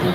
You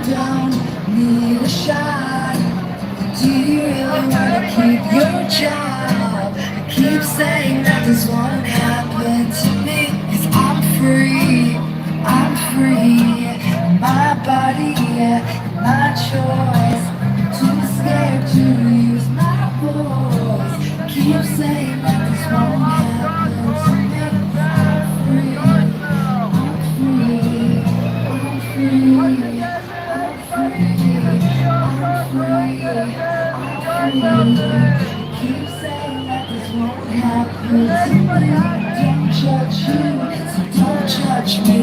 don't need a shot. Do you really want to keep your job? I keep saying that this won't happen to me, 'cause I'm free, I'm free. My body, my choice. Too scared to use my voice. Keep saying that this won't happen to me. I'm free, I'm free, I'm free, I'm free, I'm free. Keep saying that this won't happen to me. Don't judge you, so don't judge me.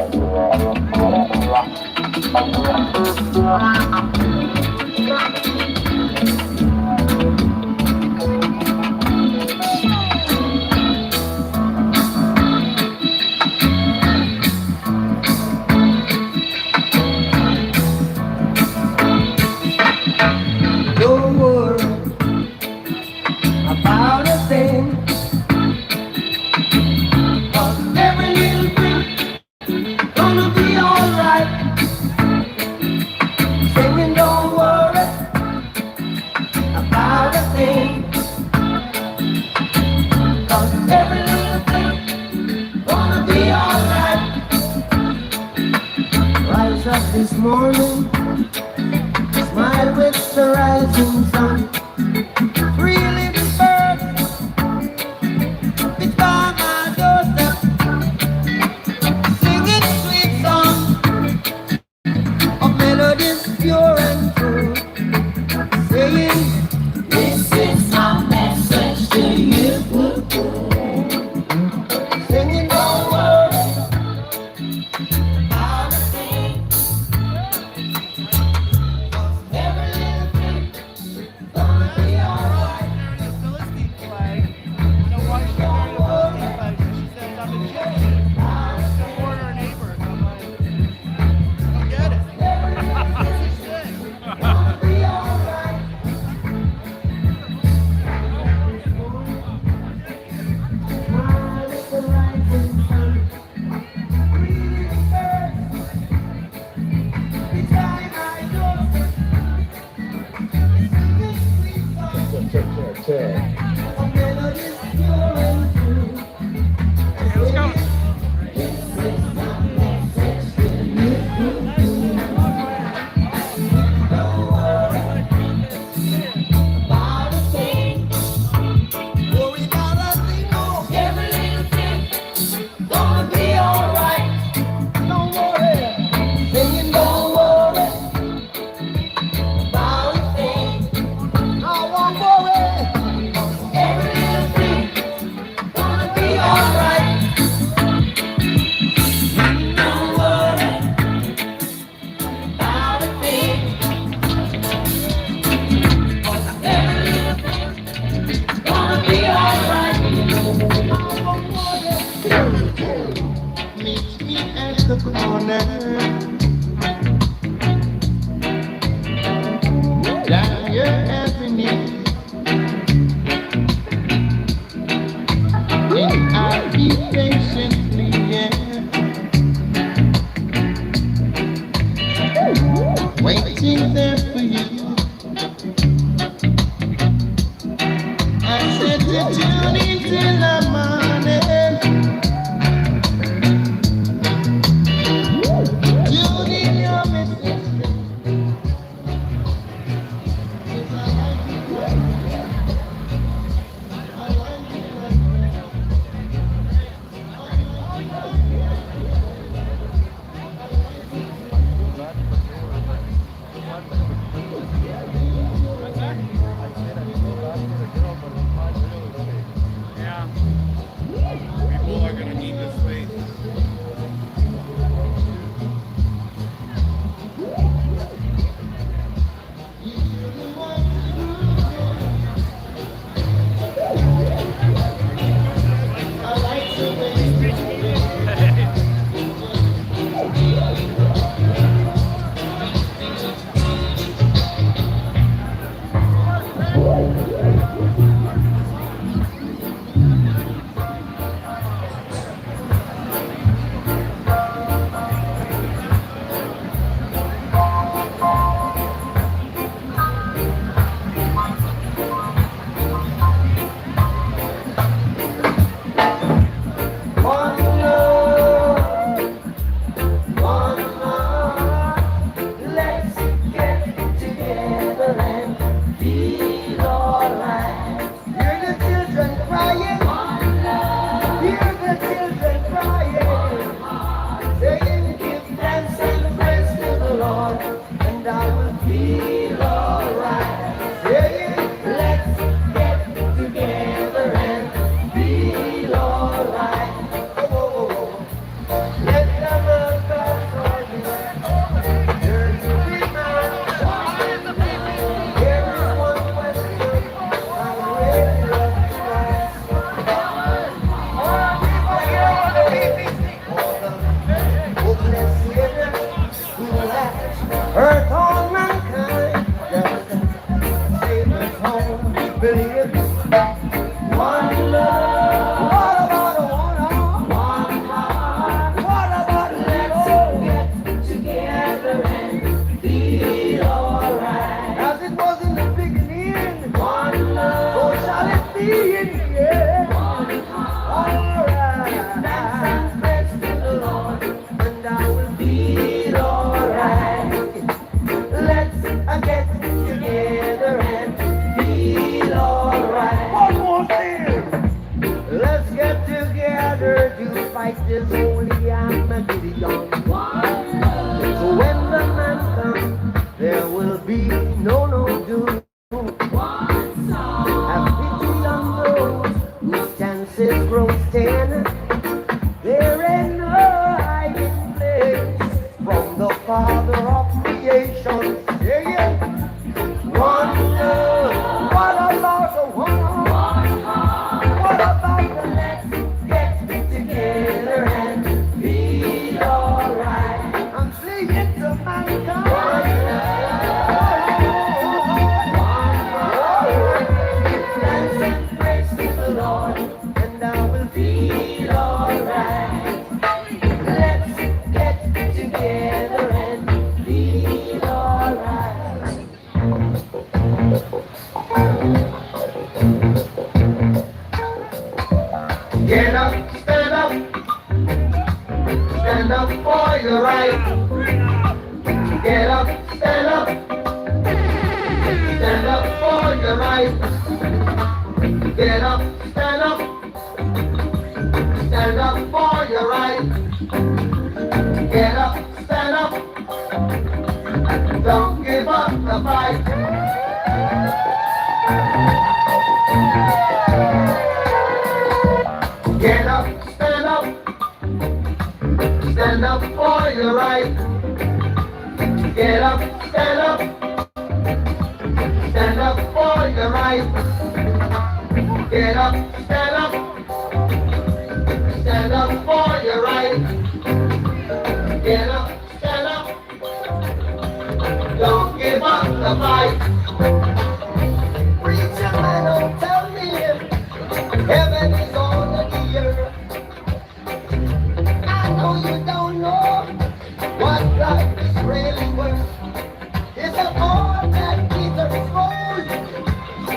Don't worry about a thing, 'cause every little thing gonna be alright. Singing, don't worry about a thing, 'cause every little thing gonna be alright. Rise up this morning, smile with the rising sun. Three little birds, it's by my doorstep, singing sweet songs of melodies pure and true, saying, this is my message to you. Singing, don't worry about a thing, 'cause every little thing gonna be alright. Philistine flag. You know why she's wearing a Philistine flag? Because she says I'm Egyptian. Support our neighbors. I'm like, I don't get it. What's she saying? Be alright. Smile with the rising sun. Breathing birds beside my doorstep, singing sweet songs of melodies pure and true. Let's go. This is my message to you. Don't worry about a thing. Worry about a thing, no. Every little thing gonna be alright. Don't worry, singing, don't worry about a thing. I won't worry. Every little thing gonna be alright. Don't worry about a thing. Every little thing gonna be alright. Meet me at the corner. Down your avenue. And I'll be patiently, waiting there for you. I said to tune in till the morning. Tune in your message. Yeah. People are gonna need this space. Let the nation singing. One love, what about the one? What about the let's get together and be alright? I'm singing to mankind. One love, give thanks and praise to the Lord, and I will be alright. Let's get together and be alright. Get up, stand up for your right. Get up, stand up for your right. Get up, stand up for your right. Get up, stand up, don't give up the fight. Get up, stand up for your right. Get up, stand up for your right. Get up, stand up for your right. Get up, don't give up the fight. Preacher man, don't tell me heaven is on the earth. I know you don't know what life is really worth. It's a boy that needs a road.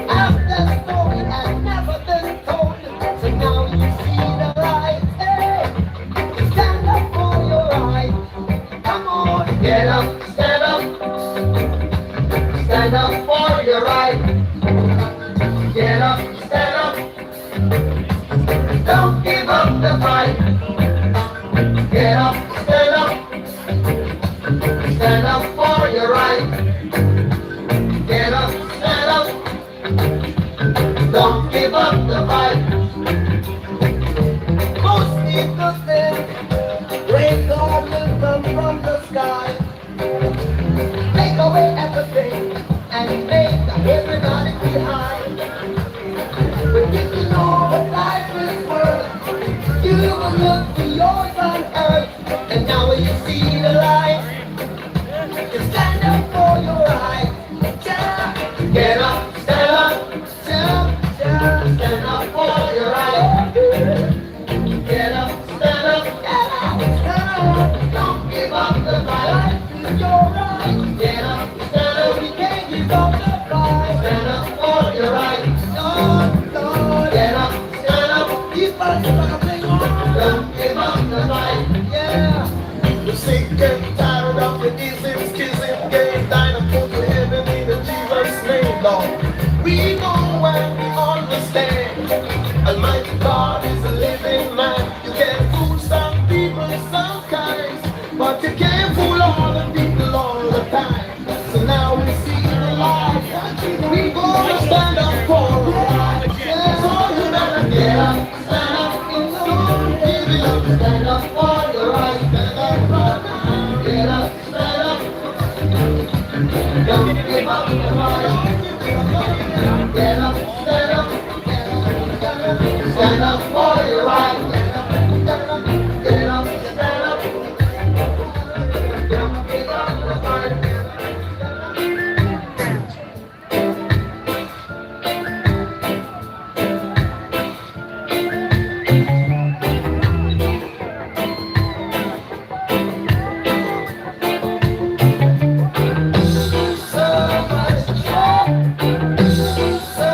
After story has never been told. So now you see the light. Hey, stand up for your right. Come on, get up, stand up for your right. Get up, don't give up the fight. Get up, stand up for your right. Get up, don't give up the fight. Most people think rain God will come from the sky, take away everything and make everybody behind. But if you know what life is worth, you will look to yours on earth. And now when you see the light, you stand up for your right. Yeah. Get up, stand up for your right. Get up, don't give up the fight. It's your right. Get up, we can't give up the fight. Stand up for your right. Lord, get up, keep us traveling on. Don't give up the fight. Yeah. You sick and tired of the ism, schism, game, dying to put your heaven in the Jesus' name, Lord. We know and we understand. Almighty God is a living man. You can fool some people sometimes, but you can't fool all the people all the time. So now we see the light. We gonna stand up for the right. So you better get up, don't give it up, stand up for the right. Get up, don't give up the fight. Get up, stand up for your right. Get up, don't give up the fight. So much joy, so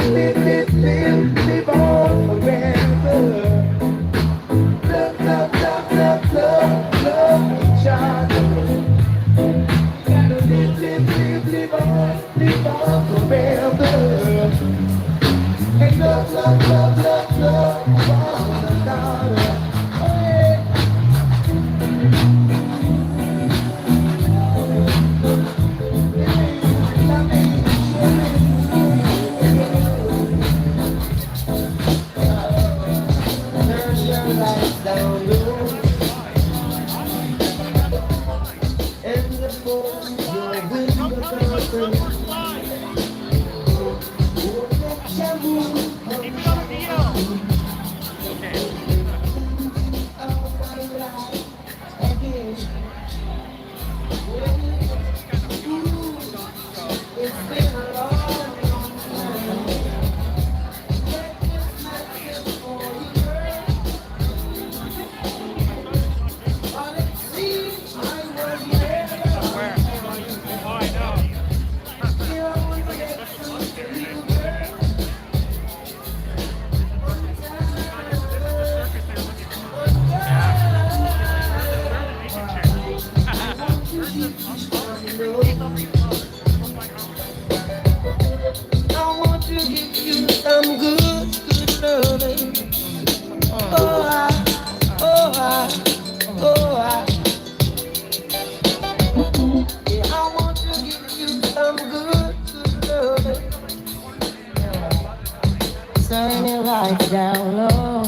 live on forever. Love, love, love, love, love, love each other. Gotta live on forever. Hey, love, love, love, love, love one another. Hey. Turn your lights down low and the phone your window curtain. I want to give you some good, good loving. Oh, oh, oh, yeah, I want to give you some good, good loving. Turn your lights down low.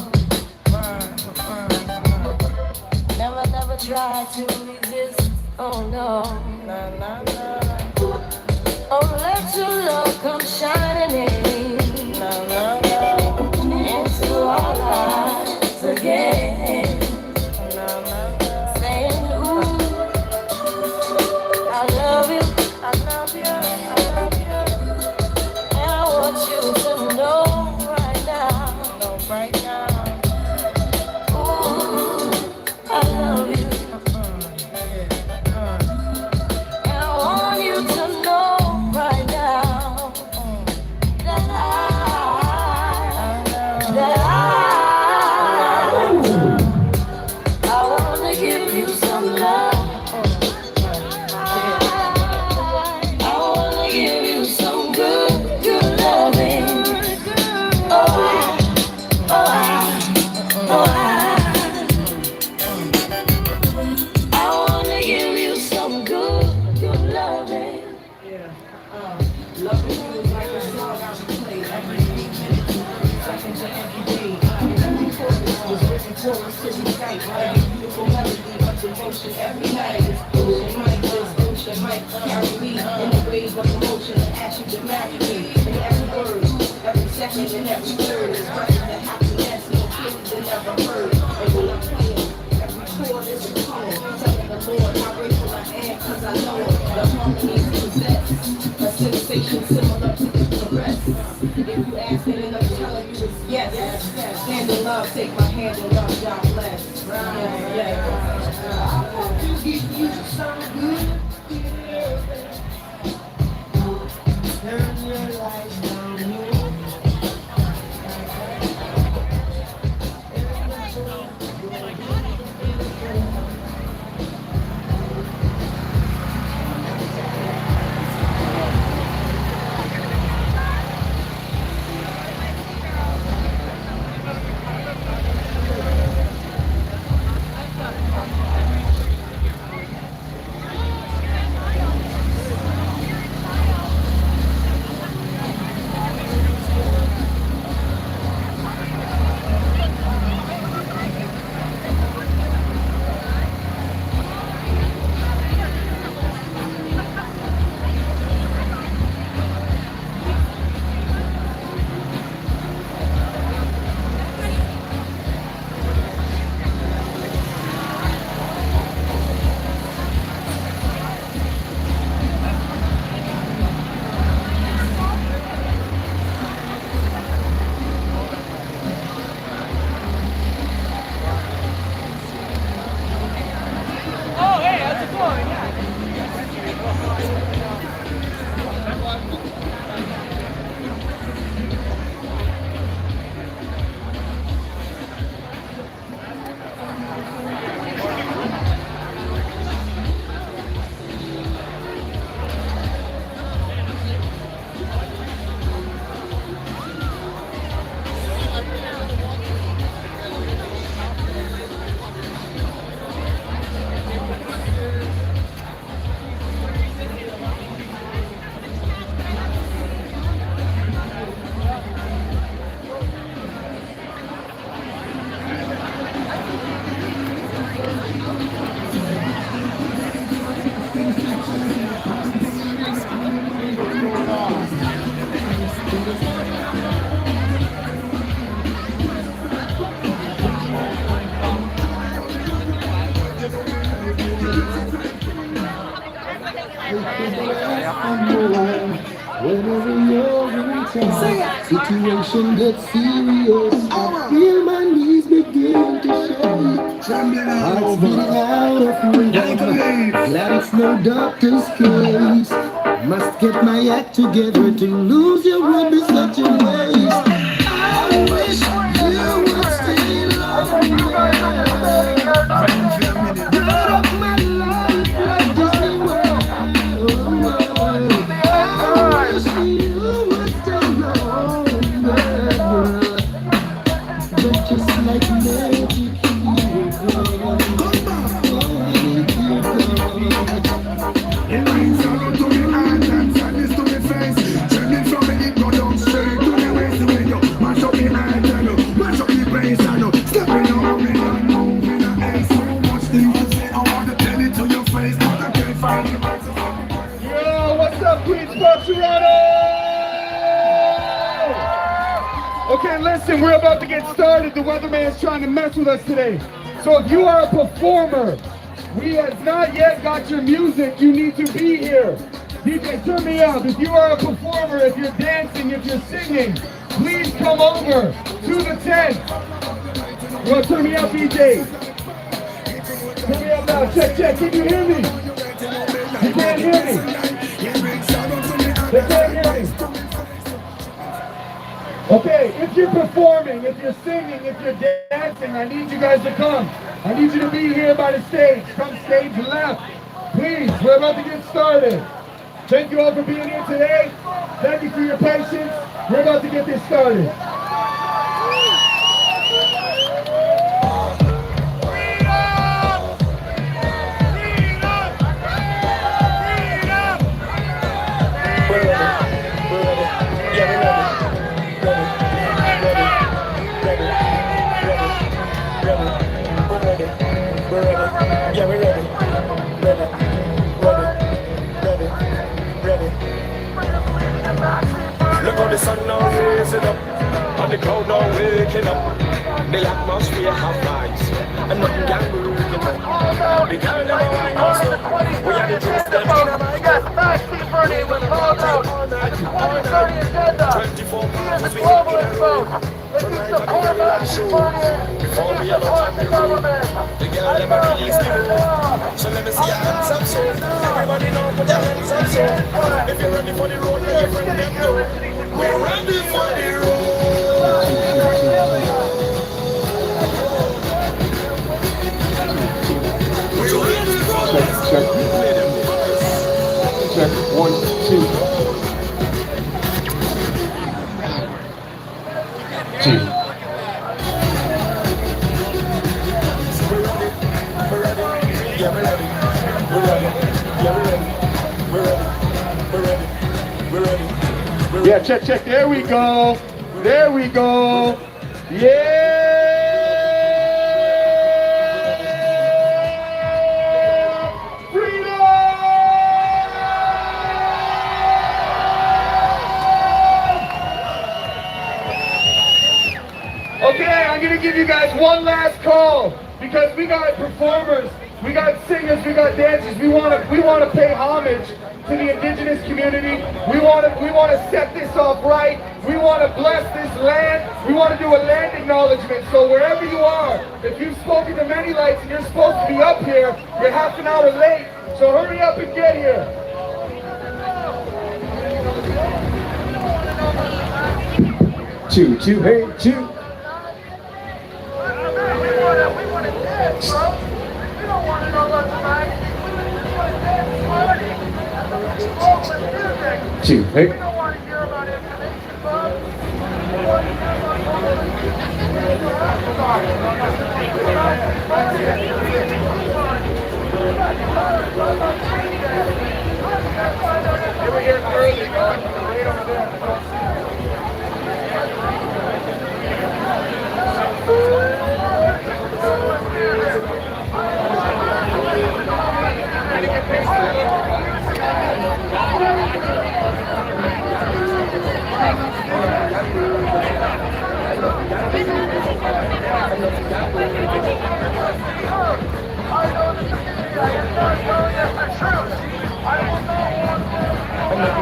Never, never try to resist. Oh no, no, no, no. Oh, let your love come shining in, no, no, no, into our lives again. No, no, no. Saying, ooh, I love you, I love you, I love you. And I want you to know right now, ooh, I love you. And I want you to know right now that I want to give you some love. I want to give you some good, good loving. Oh, I want to give you some good, good loving. Loving you is like a song I should play every minute, seconds of every day. Every chorus was written for us to recite. Every beautiful melody of devotion every night. Ocean might carry me in the wave of emotion and ask you to marry me. In every word, every second and every third is writing the happiness no kids than ever heard. And when I'm playing, every chord is a tone, telling the Lord how grateful I am, cause I know the harmonies possess a sensation similar to the caress. If you ask it and I'm telling you it's yes. Stand in love, take my hand in love, God bless. I want to give you some good. Turn your Whenever you're in town, situation gets serious. I feel my knees begin to shake. Heart's beating out of rhythm. Glad it's no doctor's case. Must get my act together. To lose you would be such a waste. I wish you would stay longer. Blood of my life, like Disney World. I wish you would stay longer. But just like magic, you were it means all to me heart and sadness to me face. Trembling from me, it go down straight to the waist. When you mash up the heart and you mash up the place and you stepping over me and moving and there's so much things to say. I want to tell it to your face, but I can't find the words to say. Yo, what's up, Queensborough, Toronto? Okay, listen, we're about to get started. The weatherman's trying to mess with us today. So if you are a performer, we have not yet got your music, you need to be here. DJ, turn me up. If you are a performer, if you're dancing, if you're singing, please come over to the tent. You want to turn me up, DJ? Turn me up now. Check, check. Can you hear me? You can't hear me. They can't hear me. Okay, if you're performing, if you're singing, if you're dancing, I need you guys to come. I need you to be here by the stage. Come stage left. Please, we're about to get started. Thank you all for being here today. Thank you for your patience. We're about to get this started. Yeah, we're ready. Look how the sun now raising up, and the crowd now waking up. The atmosphere have vibes, and nothing can move it up. The girl never wine us up. We are the juice that We got Smash Team Bernie with Call Out. 2030 agenda. 24 He is a globalist vote. If you support Smash Team Bernie, before we you ever support time the the road. government. The girl never release the road. So let me see your hands up, so everybody know put your hands up, so if you're ready for the road, let your friend them know. We're ready for the road. We're ready for the road. Check. 1, 2. Yeah, check, check. There we go. There we go. Yeah. Freedom! Okay, I'm going to give you guys one last call because we got performers, we got singers, we got dancers. We want to pay homage to the indigenous community. We want to set this off right. We want to bless this land. We want to do a land acknowledgement. So wherever you are, if you've spoken to many lights and you're supposed to be up here, you're half an hour late. So hurry up and get here. Two, hey, two. We want to dance, bro. We don't want to know about tonight. We want to dance party. Two, hey. We don't want to hear about information, bro. We want to hear about They were here early, right over there. Mike?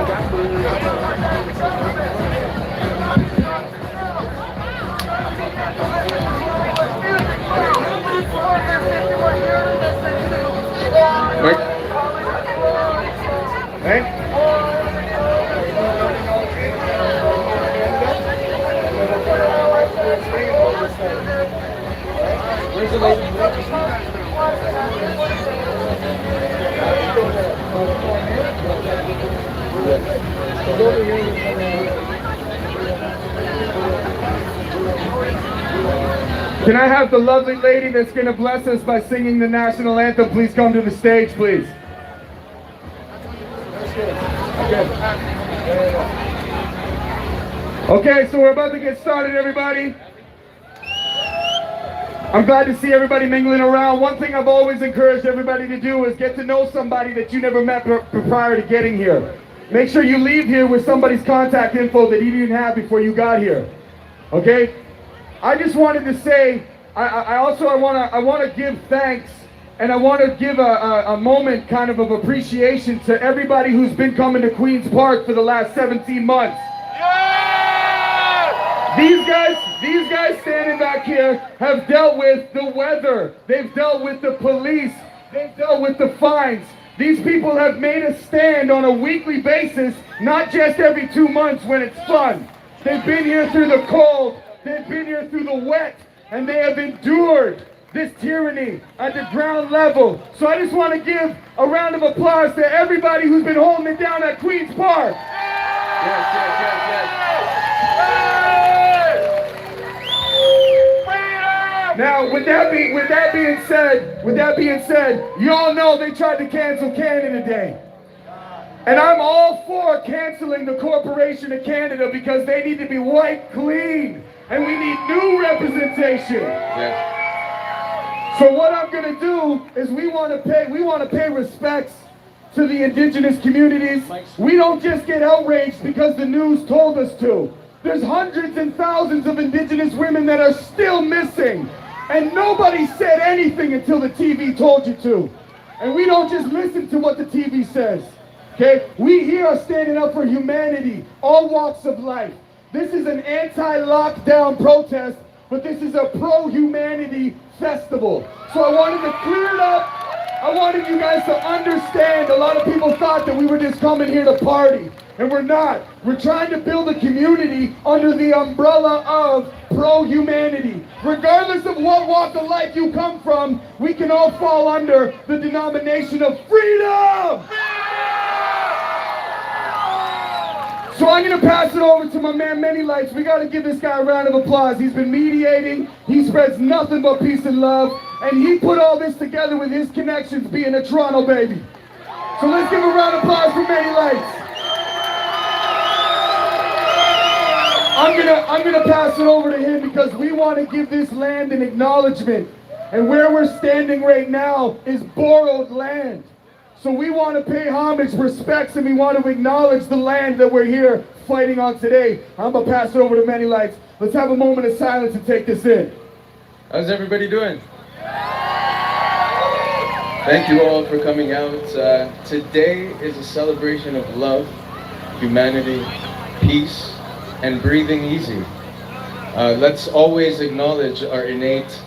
Hey? Where's the lady? Can I have the lovely lady that's going to bless us by singing the national anthem please come to the stage, please? Okay, so we're about to get started, everybody. I'm glad to see everybody mingling around. One thing I've always encouraged everybody to do is get to know somebody that you never met prior to getting here. Make sure you leave here with somebody's contact info that you didn't have before you got here. Okay? I just wanted to say, I want to give thanks, and I want to give a moment kind of appreciation to everybody who's been coming to Queen's Park for the last 17 months. These guys standing back here have dealt with the weather. They've dealt with the police. They've dealt with the fines. These people have made a stand on a weekly basis, not just every 2 months when it's fun. They've been here through the cold. They've been here through the wet. And they have endured this tyranny at the ground level. So I just want to give a round of applause to everybody who's been holding it down at Queen's Park. Yes. Now, with that being said, you all know they tried to cancel Canada Day. And I'm all for canceling the Corporation of Canada because they need to be wiped clean. And we need new representation. Yeah. So what I'm going to do is we want to pay respects to the indigenous communities. We don't just get outraged because the news told us to. There's hundreds and thousands of indigenous women that are still missing. And nobody said anything until the TV told you to. And we don't just listen to what the TV says. Okay? We here are standing up for humanity, all walks of life. This is an anti-lockdown protest, but this is a pro-humanity festival. So I wanted to clear it up. I wanted you guys to understand. A lot of people thought that we were just coming here to party, and we're not. We're trying to build a community under the umbrella of pro-humanity. Regardless of what walk of life you come from, we can all fall under the denomination of freedom! So I'm going to pass it over to my man, Many Lights. We got to give this guy a round of applause. He's been mediating. He spreads nothing but peace and love. And he put all this together with his connections being a Toronto baby. So let's give a round of applause for Many Lights. I'm gonna pass it over to him because we want to give this land an acknowledgement. And where we're standing right now is borrowed land. So we want to pay homage, respects, and we want to acknowledge the land that we're here fighting on today. I'm going to pass it over to Many Lights. Let's have a moment of silence and take this in. How's everybody doing? Thank you all for coming out. Today is a celebration of love, humanity, peace, and breathing easy. Let's always acknowledge our innate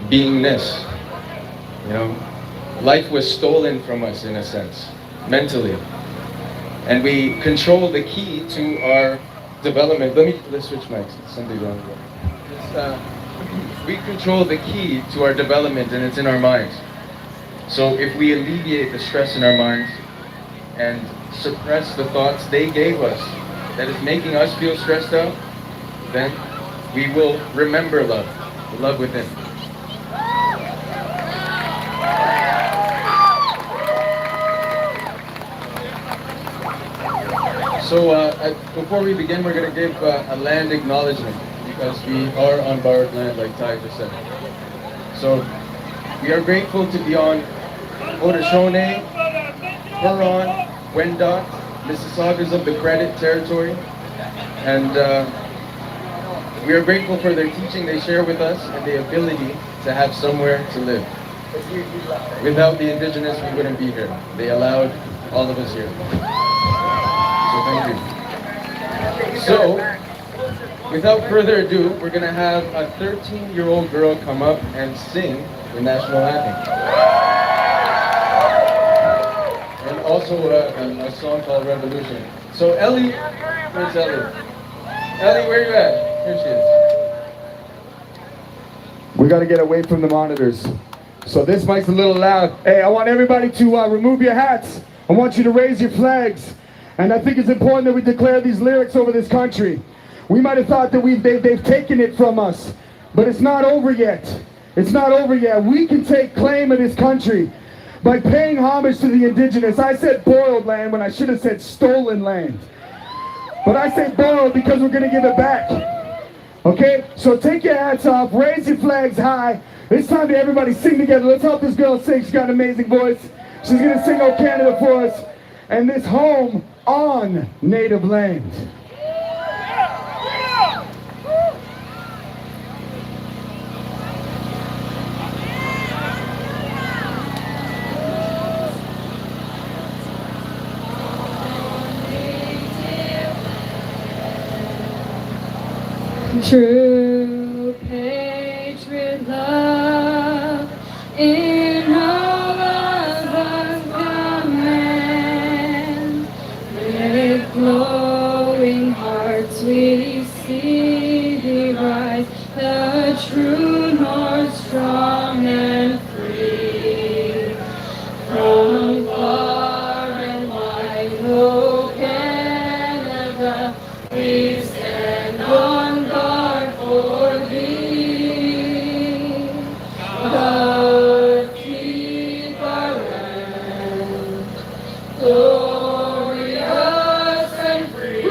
beingness. You know, life was stolen from us in a sense, mentally. And we control the key to our development. Let's switch mics. Something wrong here. We control the key to our development, and it's in our minds. So if we alleviate the stress in our minds and suppress the thoughts they gave us that is making us feel stressed out, then we will remember love, the love within. So before we begin, we're going to give a land acknowledgement because we are on borrowed land, like Ty just said. So we are grateful to be on Haudenosaunee, Huron, Wendat, Mississaugas of the Credit Territory, and we are grateful for their teaching they share with us and the ability to have somewhere to live. Without the Indigenous, we wouldn't be here. They allowed all of us here. So, without further ado, we're gonna have a 13-year-old girl come up and sing the national anthem. And also a song called Revolution. So Ellie, where's Ellie? Ellie, where you at? Here she is. We got to get away from the monitors. So this mic's a little loud. Hey, I want everybody to remove your hats. I want you to raise your flags. And I think it's important that we declare these lyrics over this country. We might have thought that they've taken it from us, but it's not over yet. It's not over yet. We can take claim of this country by paying homage to the indigenous. I said borrowed land when I should have said stolen land. But I say borrowed because we're going to give it back. Okay? So take your hats off, raise your flags high. It's time to everybody sing together. Let's help this girl sing. She's got an amazing voice. She's going to sing "Oh Canada" for us. And this home on native land. True patriot love in all of us command. With glowing hearts we see thee rise, the true north, strong and free. From far and wide, oh Canada, we stand on guard for thee. God keep our land glorious and free.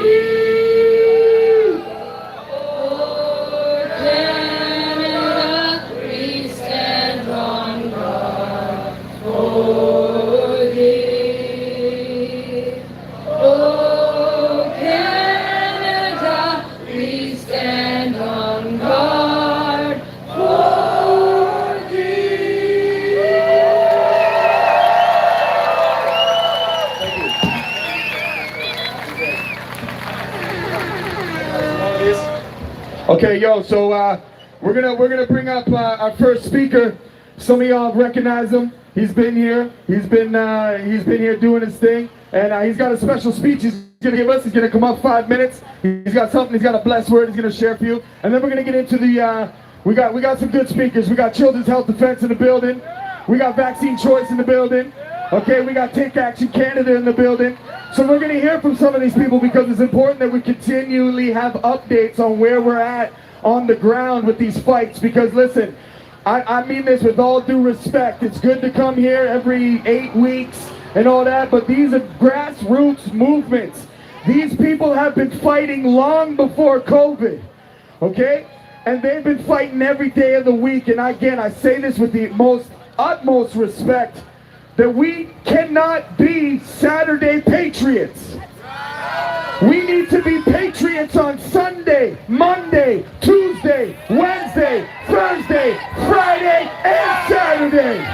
For Canada, we stand on guard for thee. Oh, Canada, we stand on guard for thee. Okay, yo, so we're gonna bring up our first speaker. Some of y'all recognize him. He's been here. He's been here doing his thing, and he's got a special speech he's gonna give us. He's gonna come up 5 minutes. He's got something. He's got a blessed word he's gonna share for you, and then we're gonna get into the. We got some good speakers. We got Children's Health Defense in the building. We got Vaccine Choice in the building. Okay, we got Take Action Canada in the building. So we're gonna hear from some of these people because it's important that we continually have updates on where we're at on the ground with these fights. Because listen, I mean this with all due respect. It's good to come here every 8 weeks and all that, but these are grassroots movements. These people have been fighting long before COVID, okay? And they've been fighting every day of the week. And again, I say this with the utmost respect, that we cannot be Saturday patriots. We need to be patriots on Sunday, Monday, Tuesday, Wednesday, Thursday, Friday, and Saturday.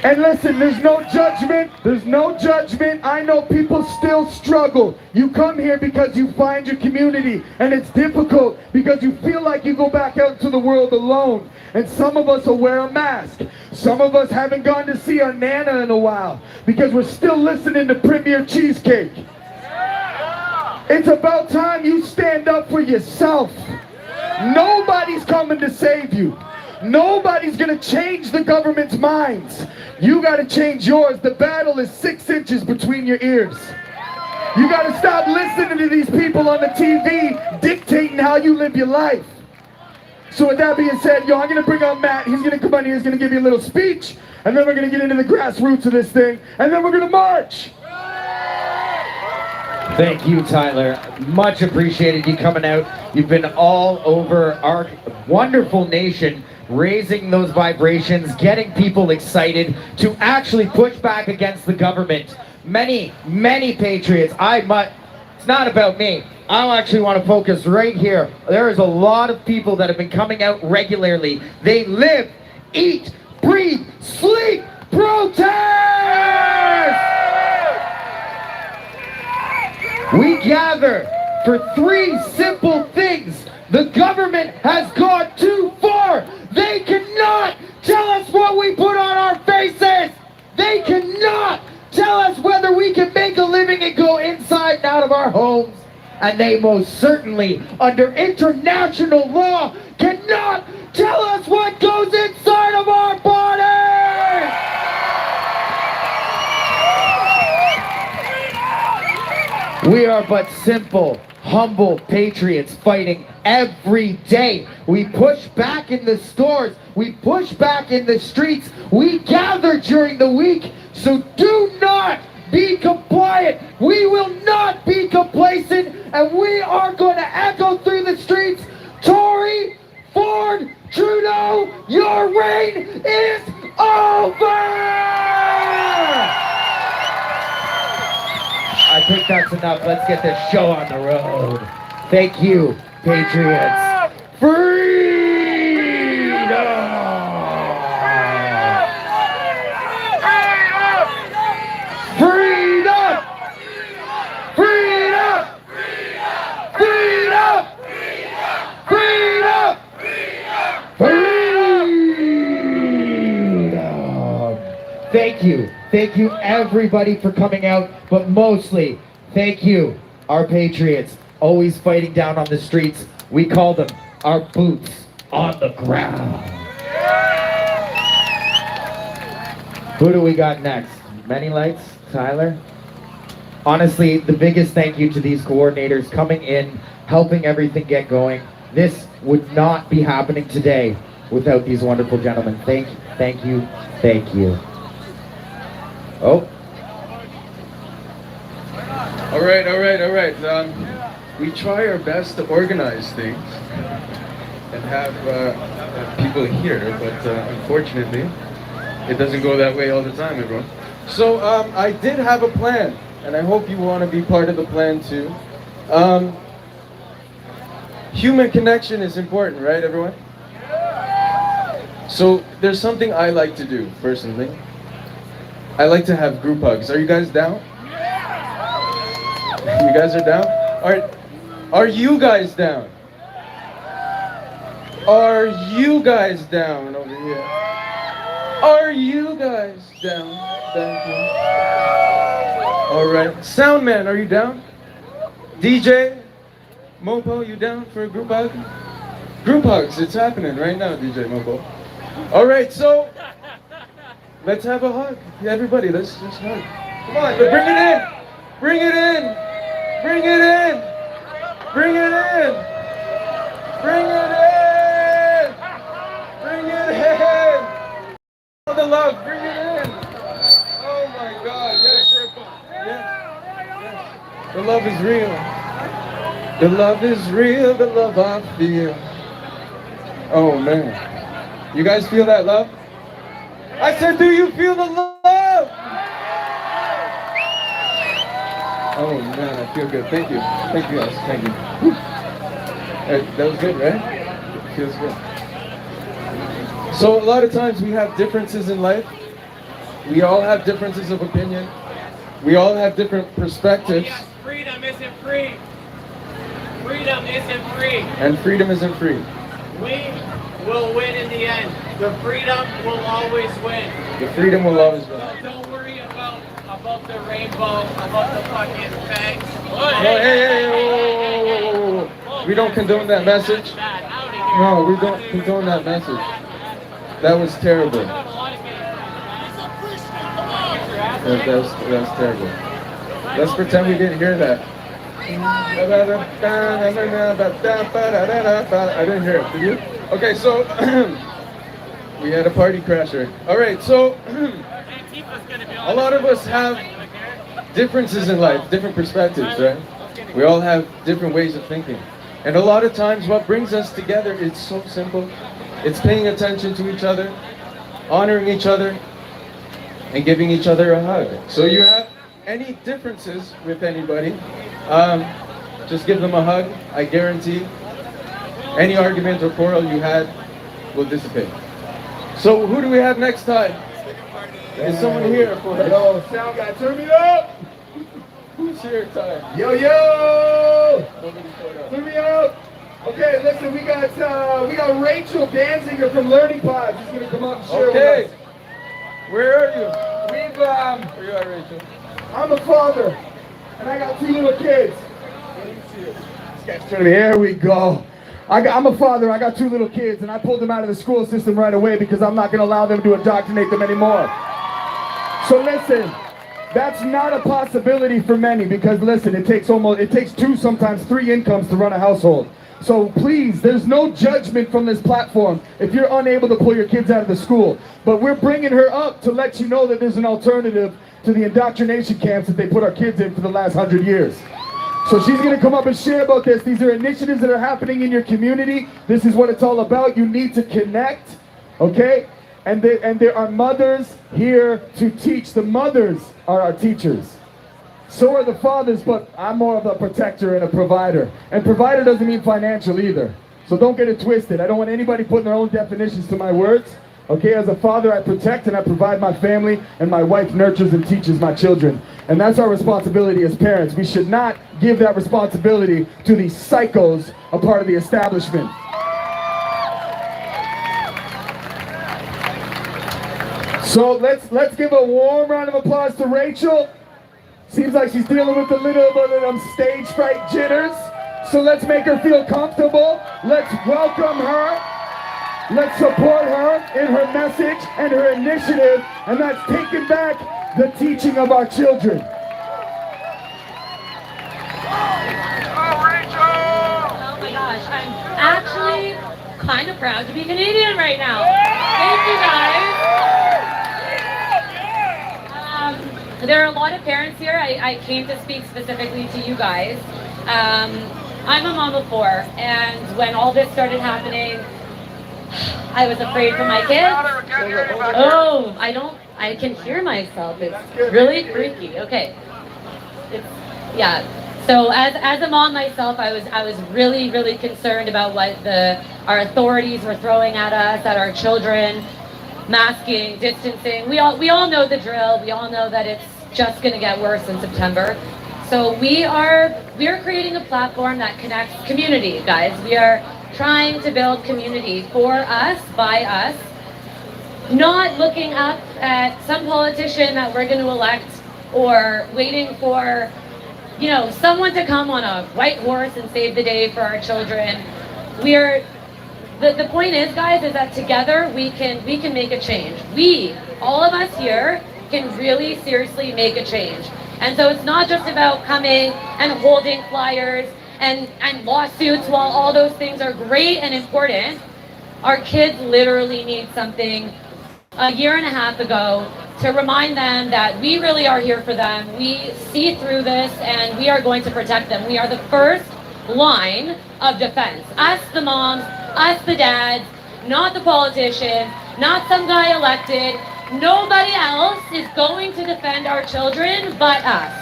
And listen, there's no judgment. There's no judgment. I know people still struggle. You come here because you find your community, and it's difficult because you feel like you go back out into the world alone. And some of us will wear a mask. Some of us haven't gone to see our Nana in a while because we're still listening to Premier Cheesecake. It's about time you stand up for yourself. Nobody's coming to save you. Nobody's going to change the government's minds. You got to change yours. The battle is 6 inches between your ears. You got to stop listening to these people on the TV dictating how you live your life. So with that being said, yo, I'm going to bring up Matt. He's going to come on here. He's going to give you a little speech. And then we're going to get into the grassroots of this thing. And then we're going to march. Thank you, Tyler. Much appreciated you coming out. You've been all over our wonderful nation, raising those vibrations, getting people excited to actually push back against the government. Many, many patriots. It's not about me. I actually want to focus right here. There is a lot of people that have been coming out regularly. They live, eat, breathe, sleep, protest! we gather for three simple things. The government has gone too far. They cannot tell us what we put on our faces. They cannot tell us whether we can make a living and go inside and out of our homes. And they most certainly, under international law, cannot tell us what goes inside of our bodies. We are but simple, humble patriots fighting every day. We push back in the stores. We push back in the streets. We gather during the week. So do not be compliant. We will not be complacent. And we are going to echo through the streets. Tory, Ford, Trudeau, your reign is over! I think that's enough. Let's get this show on the road. Thank you, Patriots. Freedom! Freedom! Freedom! Freedom! Freedom! Freedom! Thank you. Thank you, everybody, for coming out, but mostly, thank you, our patriots, always fighting down on the streets. We call them our boots on the ground. Who do we got next? Many Lights? Tyler? Honestly, the biggest thank you to these coordinators coming in, helping everything get going. This would not be happening today without these wonderful gentlemen. Thank you, thank you. Oh. All right. We try our best to organize things and have people here, but unfortunately, it doesn't go that way all the time, everyone. So I did have a plan, and I hope you want to be part of the plan too. Human connection is important, right, everyone? So there's something I like to do personally. I like to have group hugs. Are you guys down? You guys are down? Are you guys down? Are you guys down over here? Are you guys down? Thank you. All right. Sound man, are you down? DJ, Mopo, you down for a group hug? Group hugs, it's happening right now, DJ Mopo. All right, so let's have a hug. Yeah, everybody, let's just hug. Come on, but bring it in. Bring it in. Bring it in. Bring it in. Bring it in. Bring it in. All the love, bring it in. Oh my God, yes. Yes. The love is real. The love is real, the love I feel. Oh man. You guys feel that love? I said, do you feel the love? Oh man, I feel good. Thank you. Thank you guys. Thank you. That was good, right? It feels good. So a lot of times we have differences in life. We all have differences of opinion. We all have different perspectives. Yes, freedom isn't free. Freedom isn't free. And freedom isn't free. We will win in the end. The freedom will always win. The freedom will always win. So don't worry about the rainbow, about the fucking fags. Hey, whoa. We don't condone that message. No, we don't condone that message. That was terrible. That was terrible. Let's pretend we didn't hear that. I didn't hear it. Did you? Okay, so we had a party crasher. All right, so a lot of us have differences in life, different perspectives, right? We all have different ways of thinking. And a lot of times what brings us together is so simple. It's paying attention to each other, honoring each other, and giving each other a hug. So you have any differences with anybody, just give them a hug. I guarantee any argument or quarrel you had will dissipate. So who do we have next time? Is someone here for us? Yo, sound guy, turn me up! Who's cheer time. Yo, yo! Nobody showed up. Turn me up! Okay, listen, we got Rachel Danziger from Learning Pods. She's gonna come up and share Okay. with us. Where are you? We've Where you are, Rachel? I'm a father, and I got 2 little kids. Here we go. I'm a father, I got 2 little kids, and I pulled them out of the school system right away because I'm not gonna allow them to indoctrinate them anymore. So listen, that's not a possibility for many because listen, it takes 2, sometimes 3 incomes to run a household. So please, there's no judgment from this platform if you're unable to pull your kids out of the school. But we're bringing her up to let you know that there's an alternative to the indoctrination camps that they put our kids in for the last 100 years. So she's going to come up and share about this. These are initiatives that are happening in your community. This is what it's all about. You need to connect, okay? And there are mothers here to teach. The mothers are our teachers. So are the fathers, but I'm more of a protector and a provider. And provider doesn't mean financial either. So don't get it twisted. I don't want anybody putting their own definitions to my words. Okay, as a father, I protect and I provide my family, and my wife nurtures and teaches my children. And that's our responsibility as parents. We should not give that responsibility to these psychos, a part of the establishment. So let's give a warm round of applause to Rachel. Seems like she's dealing with a little bit of stage fright jitters. So let's make her feel comfortable. Let's welcome her. Let's support her in her message and her initiative, and that's taking back the teaching of our children. Oh my gosh, I'm actually kind of proud to be Canadian right now. Thank you guys. There are a lot of parents here. I came to speak specifically to you guys. I'm a mom of 4, and when all this started happening, I was afraid for my kids. Oh, I can hear myself. It's really freaky. Okay. Yeah. So as a mom myself, I was really, really concerned about what our authorities were throwing at us, at our children, masking, distancing. We all know the drill. We all know that it's just going to get worse in September. So we are creating a platform that connects community, guys. We are trying to build community for us, by us, not looking up at some politician that we're going to elect or waiting for, someone to come on a white horse and save the day for our children. The point is, guys, is that together we can make a change. We, all of us here, can really seriously make a change. And so it's not just about coming and holding flyers and lawsuits. While all those things are great and important, our kids literally need something a year and a half ago to remind them that we really are here for them. We see through this and we are going to protect them. We are the first line of defense. Us, the moms, us, the dads, not the politicians, not some guy elected. Nobody else is going to defend our children but us.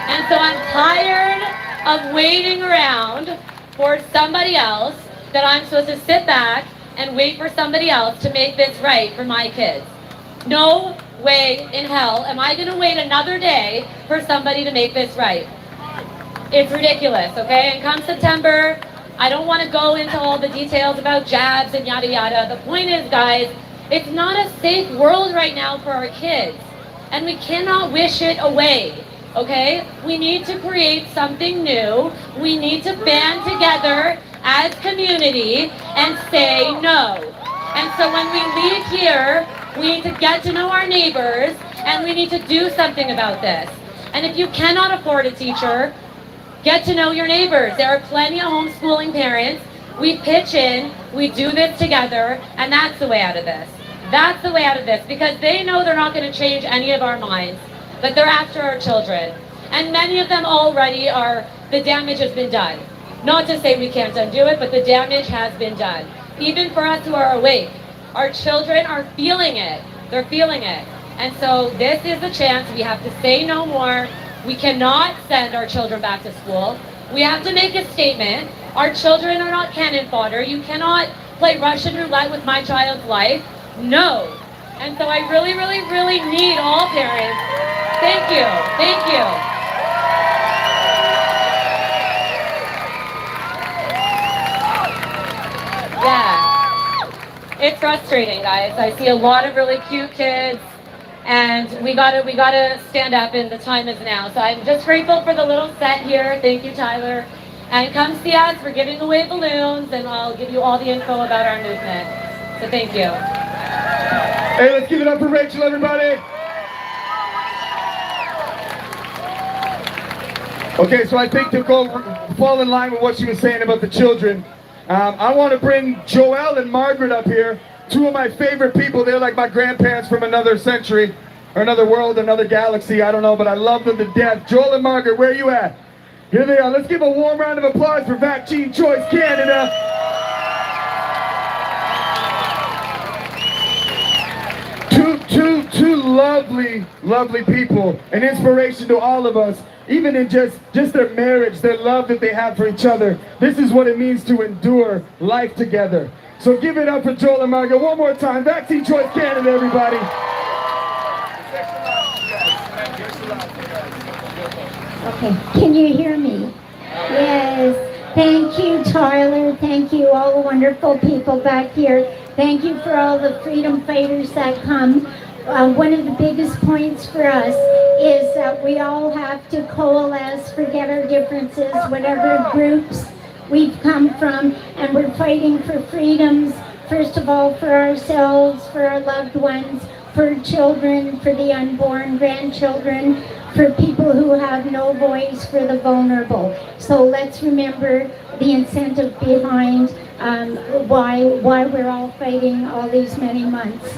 And so I'm tired of waiting around for somebody else, that I'm supposed to sit back and wait for somebody else to make this right for my kids. No way in hell am I going to wait another day for somebody to make this right. It's ridiculous, okay? And come September, I don't want to go into all the details about jabs and yada yada. The point is, guys, it's not a safe world right now for our kids, and we cannot wish it away, okay? We need to create something new. We need to band together as community and say no. And so when we leave here, we need to get to know our neighbors, and we need to do something about this. And if you cannot afford a teacher, get to know your neighbors. There are plenty of homeschooling parents. We pitch in, we do this together, and that's the way out of this. That's the way out of this, because they know they're not going to change any of our minds, but they're after our children. And many of them already the damage has been done. Not to say we can't undo it, but the damage has been done. Even for us who are awake, our children are feeling it. They're feeling it. And so this is the chance. We have to say no more. We cannot send our children back to school. We have to make a statement. Our children are not cannon fodder. You cannot play Russian roulette with my child's life. No. And so I really, really, really need all parents. Thank you. Thank you. it's frustrating, guys. I see a lot of really cute kids, and we gotta stand up, and the time is now. So I'm just grateful for the little set here. Thank you, Tyler. And come see us. We're giving away balloons, and I'll give you all the info about our movement. So thank you. Hey, let's give it up for Rachel, everybody. Okay, so I think to fall in line with what she was saying about the children, I want to bring Joelle and Margaret up here. Two of my favorite people. They're like my grandparents from another century, or another world, another galaxy, I don't know, but I love them to death. Joel and Margaret, where are you at? Here they are. Let's give a warm round of applause for Vaccine Choice Canada. Two lovely people, an inspiration to all of us, even in just their marriage, their love that they have for each other. This is what it means to endure life together. So give it up for Joel and Margaret one more time. Vaccine Choice Canada, everybody. Okay, can you hear me? Yes. Thank you, Tyler. Thank you, all the wonderful people back here. Thank you for all the freedom fighters that come. One of the biggest points for us is that we all have to coalesce, forget our differences, whatever groups we've come from, and we're fighting for freedoms, first of all, for ourselves, for our loved ones, for children, for the unborn, grandchildren, for people who have no voice, for the vulnerable. So let's remember the incentive behind why we're all fighting all these many months.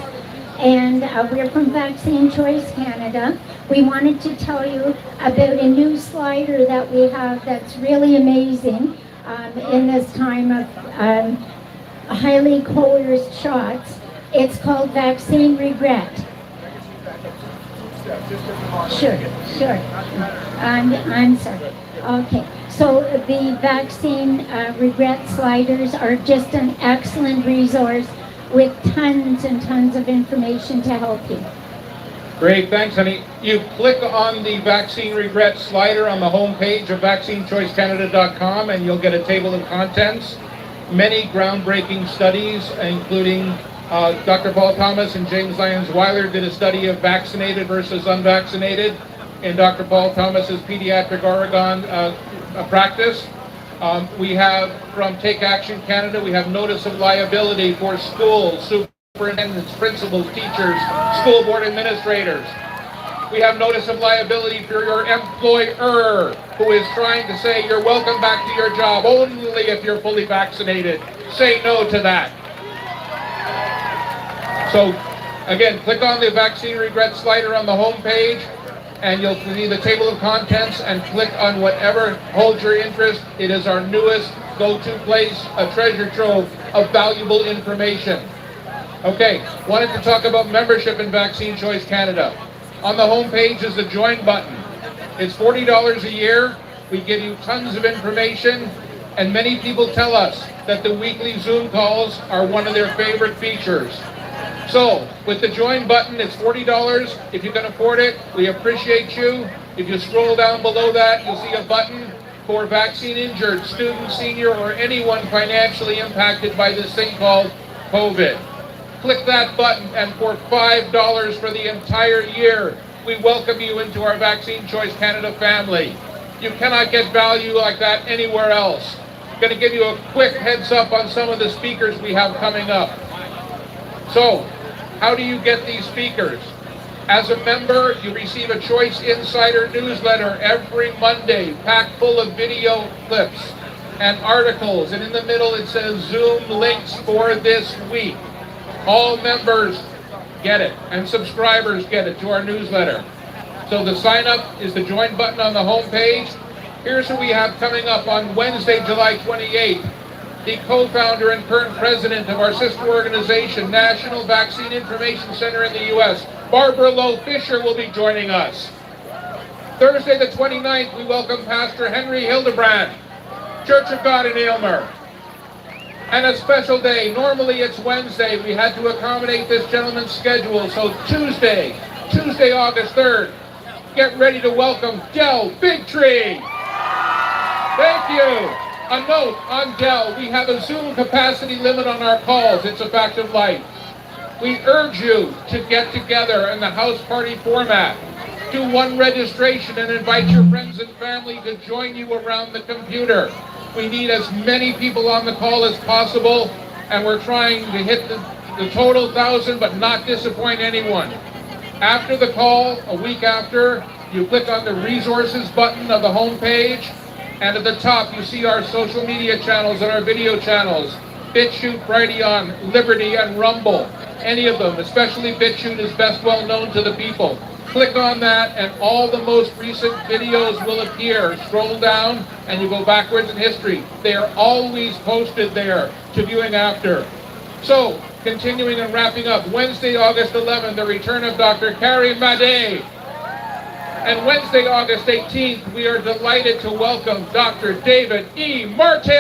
And we're from Vaccine Choice Canada. We wanted to tell you about a new slider that we have that's really amazing in this time of highly coerced shots. It's called Vaccine Regret. Sure. I'm sorry. Okay. So the Vaccine Regret sliders are just an excellent resource with tons and tons of information to help you. Great, thanks, honey. You click on the Vaccine Regret slider on the homepage of vaccinechoicecanada.com and you'll get a table of contents. Many groundbreaking studies, including Dr. Paul Thomas and James Lyons-Weiler did a study of vaccinated versus unvaccinated in Dr. Paul Thomas's pediatric Oregon practice. We have, from Take Action Canada, we have notice of liability for schools, superintendents, principals, teachers, school board administrators. We have notice of liability for your employer who is trying to say you're welcome back to your job only if you're fully vaccinated. Say no to that. So, again, click on the Vaccine Regret slider on the homepage, and you'll see the table of contents, and click on whatever holds your interest. It is our newest go-to place, a treasure trove of valuable information. Okay, wanted to talk about membership in Vaccine Choice Canada. On the homepage is the Join button. It's $40 a year. We give you tons of information, and many people tell us that the weekly Zoom calls are one of their favorite features. So, with the Join button, it's $40. If you can afford it, we appreciate you. If you scroll down below that, you'll see a button for vaccine injured, student, senior, or anyone financially impacted by this thing called COVID. Click that button, and for $5 for the entire year, we welcome you into our Vaccine Choice Canada family. You cannot get value like that anywhere else. I'm going to give you a quick heads up on some of the speakers we have coming up. So, how do you get these speakers? As a member, you receive a Choice Insider newsletter every Monday, packed full of video clips and articles, and in the middle it says Zoom links for this week. All members get it, and subscribers get it to our newsletter. So the sign up is the Join button on the homepage. Here's who we have coming up on Wednesday, July 28th. The co-founder and current president of our sister organization, National Vaccine Information Center in the U.S., Barbara Lowe Fisher, will be joining us. Thursday the 29th, we welcome Pastor Henry Hildebrand, Church of God in Aylmer. And a special day, normally it's Wednesday, we had to accommodate this gentleman's schedule, so Tuesday, August 3rd, get ready to welcome Del Bigtree. Thank you. A note on Dell, we have a Zoom capacity limit on our calls. It's a fact of life. We urge you to get together in the house party format. Do one registration and invite your friends and family to join you around the computer. We need as many people on the call as possible, and we're trying to hit the total 1,000 but not disappoint anyone. After the call, a week after, you click on the resources button of the home page, and at the top you see our social media channels and our video channels. BitChute, Brighteon, Liberty, and Rumble. Any of them, especially BitChute, is best well known to the people. Click on that and all the most recent videos will appear. Scroll down and you go backwards in history. They are always posted there to viewing after. So, continuing and wrapping up, Wednesday, August 11th, the return of Dr. Carrie Madej. And Wednesday, August 18th, we are delighted to welcome Dr. David E. Martin.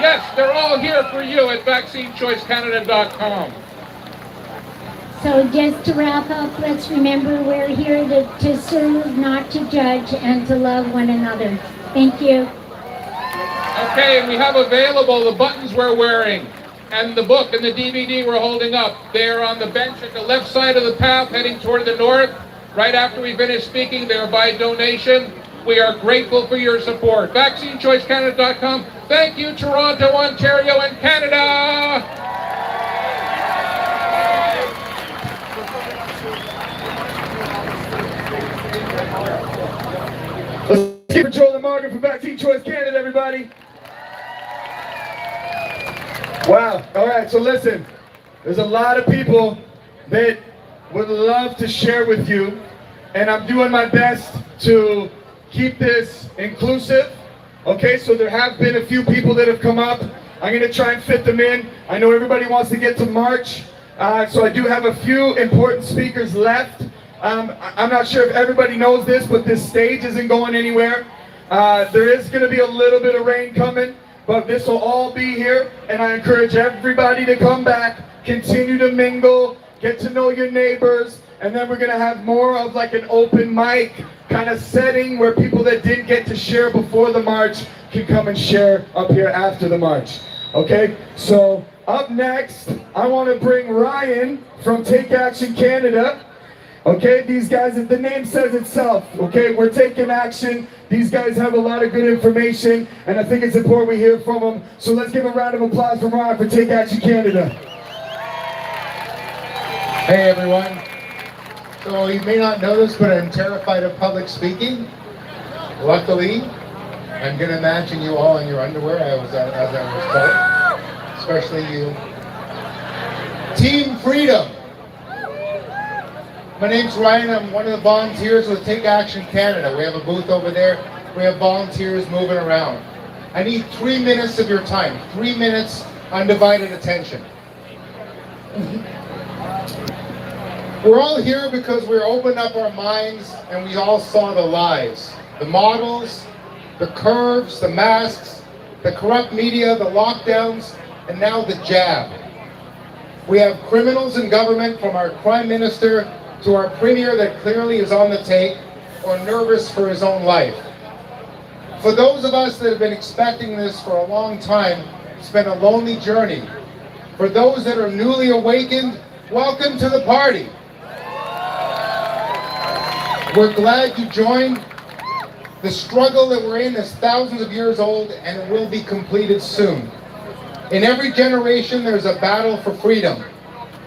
Yes, they're all here for you at vaccinechoicecanada.com. So just to wrap up, let's remember we're here to serve, not to judge, and to love one another. Thank you. Okay, and we have available the buttons we're wearing and the book and the DVD we're holding up. They're on the bench at the left side of the path heading toward the north. Right after we finish speaking, they're by donation. We are grateful for your support. VaccineChoiceCanada.com. Thank you, Toronto, Ontario, and Canada. Let's keep control of Margaret for Vaccine Choice Canada, everybody. Wow. All right, so listen. There's a lot of people that would love to share with you, and I'm doing my best to keep this inclusive. Okay, so there have been a few people that have come up. I'm going to try and fit them in. I know everybody wants to get to March, so I do have a few important speakers left. I'm not sure if everybody knows this, but this stage isn't going anywhere. There is going to be a little bit of rain coming, but this will all be here, and I encourage everybody to come back, continue to mingle, get to know your neighbors, and then we're going to have more of like an open mic kind of setting where people that didn't get to share before the march can come and share up here after the march. Okay, so up next, I want to bring Ryan from Take Action Canada. Okay, these guys, the name says itself, okay, we're taking action. These guys have a lot of good information, and I think it's important we hear from them. So let's give a round of applause for Ryan for Take Action Canada. Hey everyone. So you may not know this, but I'm terrified of public speaking. Luckily, I'm going to imagine you all in your underwear as I was told, especially you. Team Freedom. My name's Ryan. I'm one of the volunteers with Take Action Canada. We have a booth over there. We have volunteers moving around. I need 3 minutes of your time. 3 minutes undivided attention. We're all here because we opened up our minds and we all saw the lies. The models, the curves, the masks, the corrupt media, the lockdowns, and now the jab. We have criminals in government, from our Prime Minister to our Premier that clearly is on the take or nervous for his own life. For those of us that have been expecting this for a long time, it's been a lonely journey. For those that are newly awakened, welcome to the party. We're glad you joined. The struggle that we're in is thousands of years old, and it will be completed soon. In every generation, there's a battle for freedom.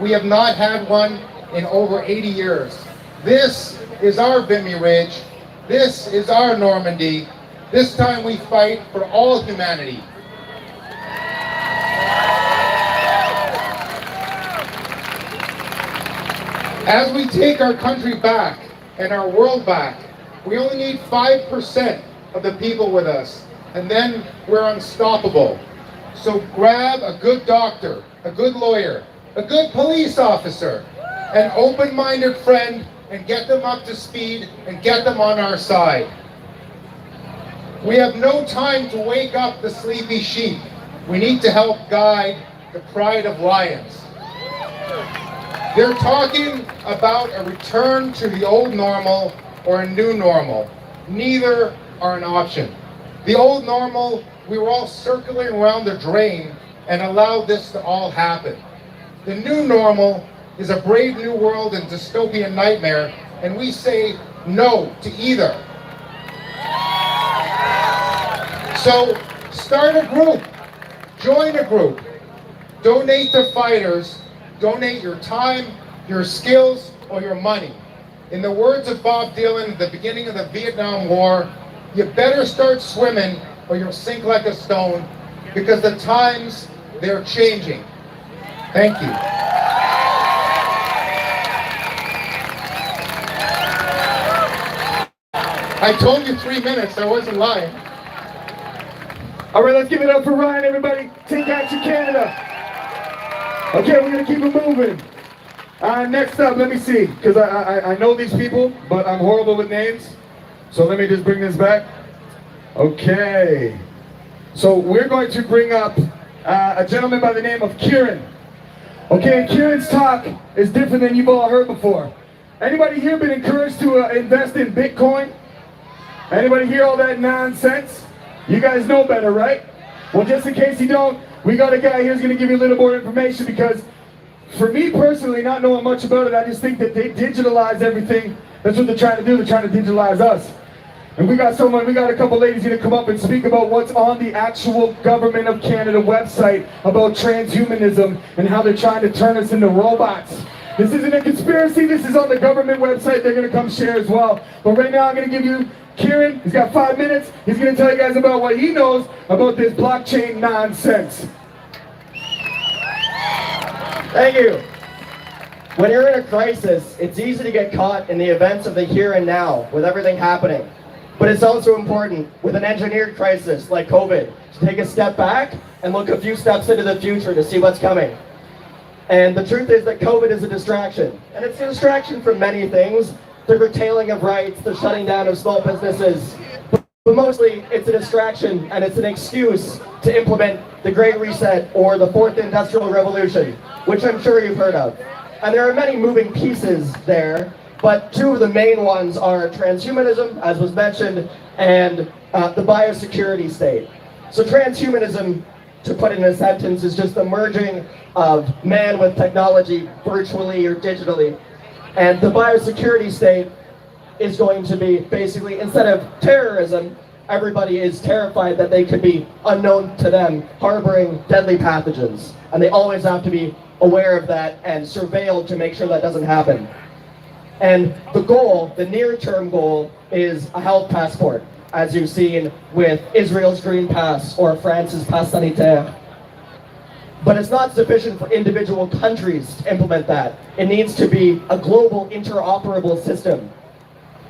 We have not had one in over 80 years. This is our Vimy Ridge. This is our Normandy. This time we fight for all humanity. As we take our country back and our world back, we only need 5% of the people with us, and then we're unstoppable. So grab a good doctor, a good lawyer, a good police officer, an open-minded friend, and get them up to speed and get them on our side. We have no time to wake up the sleepy sheep. We need to help guide the pride of lions. They're talking about a return to the old normal or a new normal. Neither are an option. The old normal, we were all circling around the drain and allowed this to all happen. The new normal is a brave new world and dystopian nightmare, and we say no to either. So start a group, join a group, donate to fighters, donate your time, your skills, or your money. In the words of Bob Dylan at the beginning of the Vietnam War, you better start swimming or you'll sink like a stone, because the times, they're changing. Thank you. I told you 3 minutes, I wasn't lying. All right, let's give it up for Ryan, everybody. Take Action Canada. Okay, we're gonna keep it moving. Next up, let me see, because I know these people, but I'm horrible with names. So let me just bring this back. Okay. So we're going to bring up a gentleman by the name of Kieran. Okay, Kieran's talk is different than you've all heard before. Anybody here been encouraged to invest in Bitcoin? Anybody hear all that nonsense? You guys know better, right? Well, just in case you don't, we got a guy here who's going to give you a little more information, because for me personally, not knowing much about it, I just think that they digitalize everything. That's what they're trying to do. They're trying to digitalize us. And we got a couple ladies going to come up and speak about what's on the actual Government of Canada website about transhumanism and how they're trying to turn us into robots. This isn't a conspiracy. This is on the government website. They're going to come share as well. But right now, I'm going to give you Kieran. He's got 5 minutes. He's going to tell you guys about what he knows about this blockchain nonsense. Thank you. When you're in a crisis, it's easy to get caught in the events of the here and now with everything happening. But it's also important with an engineered crisis like COVID to take a step back and look a few steps into the future to see what's coming. And the truth is that COVID is a distraction. And it's a distraction from many things: the curtailing of rights, the shutting down of small businesses. But mostly it's a distraction, and it's an excuse to implement the Great Reset or the Fourth Industrial Revolution, which I'm sure you've heard of. And there are many moving pieces there, but two of the main ones are transhumanism, as was mentioned, and the biosecurity state. So transhumanism, to put it in a sentence, is just the merging of man with technology, virtually or digitally. And the biosecurity state is going to be basically, instead of terrorism, everybody is terrified that they could be, unknown to them, harboring deadly pathogens. And they always have to be aware of that and surveilled to make sure that doesn't happen. And the goal, the near-term goal, is a health passport, as you've seen with Israel's Green Pass or France's Pass Sanitaire. But it's not sufficient for individual countries to implement that. It needs to be a global interoperable system.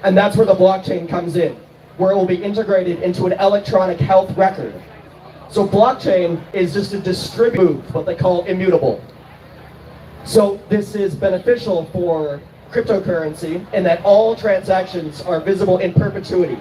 And that's where the blockchain comes in, where it will be integrated into an electronic health record. So blockchain is just a distributed, what they call immutable. So this is beneficial for cryptocurrency in that all transactions are visible in perpetuity.